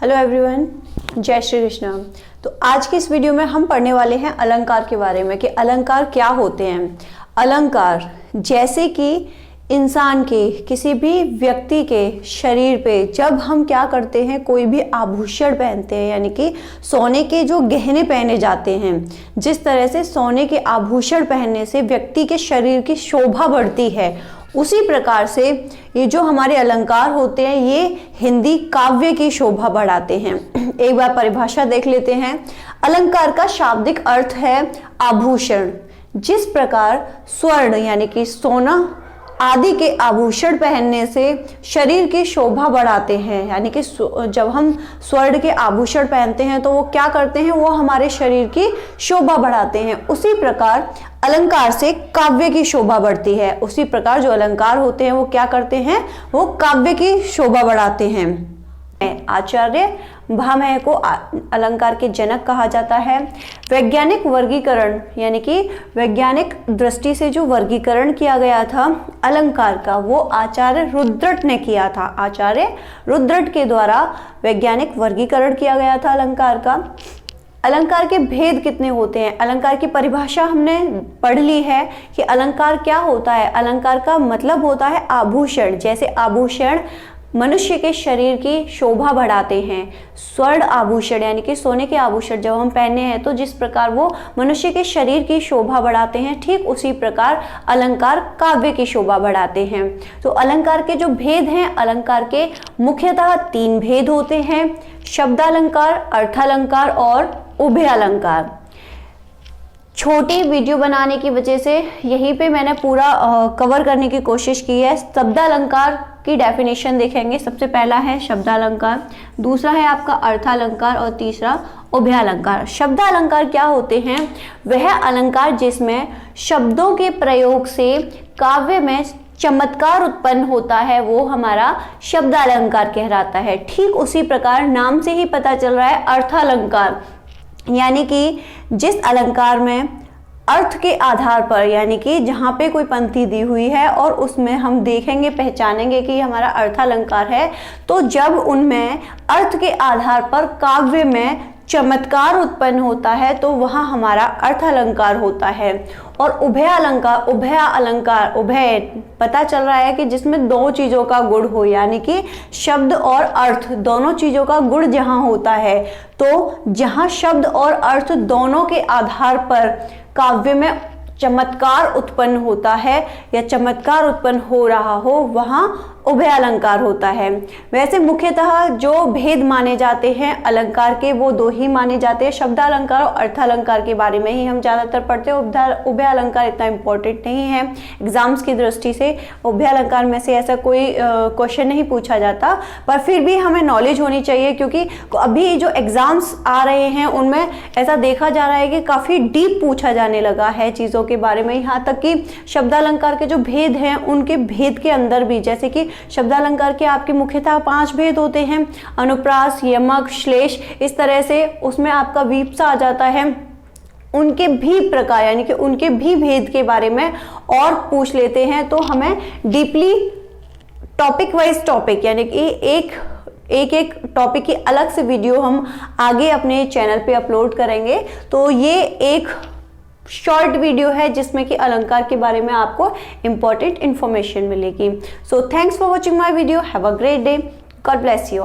Hello everyone, जय श्री कृष्ण। तो आज की इस वीडियो में हम पढ़ने वाले हैं अलंकार के बारे में कि अलंकार क्या होते हैं। अलंकार जैसे कि इंसान के, किसी भी व्यक्ति के शरीर पे जब हम क्या करते हैं, कोई भी आभूषण पहनते हैं, यानी कि सोने के जो गहने पहने जाते हैं, जिस तरह से सोने के आभूषण पहनने से व्यक्ति के शरीर की शोभा बढ़ती है, उसी प्रकार से ये जो हमारे अलंकार होते हैं ये हिंदी काव्य की शोभा बढ़ाते हैं। एक बार परिभाषा देख लेते हैं। अलंकार का शाब्दिक अर्थ है आभूषण। जिस प्रकार स्वर्ण यानी कि सोना आदि के आभूषण पहनने से शरीर की शोभा बढ़ाते हैं, यानी कि जब हम स्वर्ण के आभूषण पहनते हैं तो वो क्या करते हैं, वो हमारे शरीर की शोभा बढ़ाते हैं। उसी प्रकार अलंकार से काव्य की शोभा बढ़ती है। उसी प्रकार जो अलंकार होते हैं वो क्या करते हैं, वो काव्य की शोभा बढ़ाते हैं। आचार्य भामह को अलंकार के जनक कहा जाता है। वैज्ञानिक वर्गीकरण यानी कि वैज्ञानिक दृष्टि से जो वर्गीकरण किया गया था अलंकार का, वो आचार्य रुद्रट ने किया था। आचार्य रुद्रट के द्वारा वैज्ञानिक वर्गीकरण किया गया था अलंकार का। अलंकार के भेद कितने होते हैं, अलंकार की परिभाषा हमने पढ़ ली है कि अलंकार क्या होता है। अलंकार का मतलब होता है आभूषण। जैसे आभूषण मनुष्य के शरीर की शोभा बढ़ाते हैं, स्वर्ण आभूषण यानी कि सोने के आभूषण जब हम पहने हैं तो जिस प्रकार वो मनुष्य के शरीर की शोभा बढ़ाते हैं, ठीक उसी प्रकार अलंकार काव्य की शोभा बढ़ाते हैं। तो अलंकार के जो भेद हैं, अलंकार के मुख्यतः 3 भेद होते हैं: शब्दालंकार, अर्थालंकार और उभय अलंकार। छोटी वीडियो बनाने की वजह से यहीं पे मैंने पूरा कवर करने की कोशिश की है। शब्दालंकार की डेफिनेशन देखेंगे। सबसे पहला है शब्दालंकार, दूसरा है आपका अर्थालंकार और तीसरा उभय अलंकार। शब्दालंकार क्या होते हैं, वह अलंकार जिसमें शब्दों के प्रयोग से काव्य में चमत्कार उत्पन्न होता है, वो हमारा शब्दालंकार कहलाता है। ठीक उसी प्रकार नाम से ही पता चल रहा है अर्थालंकार, यानी कि जिस अलंकार में अर्थ के आधार पर, यानी कि जहाँ पे कोई पंक्ति दी हुई है और उसमें हम देखेंगे, पहचानेंगे कि हमारा अर्थालंकार है, तो जब उनमें अर्थ के आधार पर काव्य में चमत्कार उत्पन्न होता है तो वहाँ हमारा अर्थालंकार होता है। और उभय अलंकार, उभय पता चल रहा है कि जिसमें 2 चीज़ों का गुण हो, यानी कि शब्द और अर्थ दोनों चीज़ों का गुण जहाँ होता है, तो जहाँ शब्द और अर्थ दोनों के आधार पर काव्य में चमत्कार उत्पन्न होता है या चमत्कार उत्पन्न हो रहा हो, वहाँ उभय अलंकार होता है। वैसे मुख्यतः जो भेद माने जाते हैं अलंकार के, वो 2 ही माने जाते हैं, शब्दालंकार और अर्थालंकार के बारे में ही हम ज़्यादातर पढ़ते हैं। उभय अलंकार इतना इम्पोर्टेंट नहीं है एग्जाम्स की दृष्टि से। उभय अलंकार में से ऐसा कोई क्वेश्चन नहीं पूछा जाता, पर फिर भी हमें नॉलेज होनी चाहिए, क्योंकि अभी जो एग्जाम्स आ रहे हैं उनमें ऐसा देखा जा रहा है कि काफ़ी डीप पूछा जाने लगा है चीज़ों के बारे में। यहाँ तक कि शब्दालंकार के जो भेद हैं उनके भेद के अंदर भी, जैसे कि शब्दालंकार के आपके मुख्यतः 5 भेद होते हैं: अनुप्रास, यमक, श्लेष, इस तरह से उसमें आपका वीप्सा आ जाता है। उनके भी प्रकार यानी कि उनके भी भेद के बारे में और पूछ लेते हैं, तो हमें डीपली टॉपिक वाइज टॉपिक यानी कि एक टॉपिक की अलग से वीडियो हम आगे अपने चैनल पे अपलोड करेंगे। तो ये एक शॉर्ट वीडियो है जिसमें कि अलंकार के बारे में आपको इंपॉर्टेंट इंफॉर्मेशन मिलेगी। So thanks for watching my video. Have a great day. God bless you.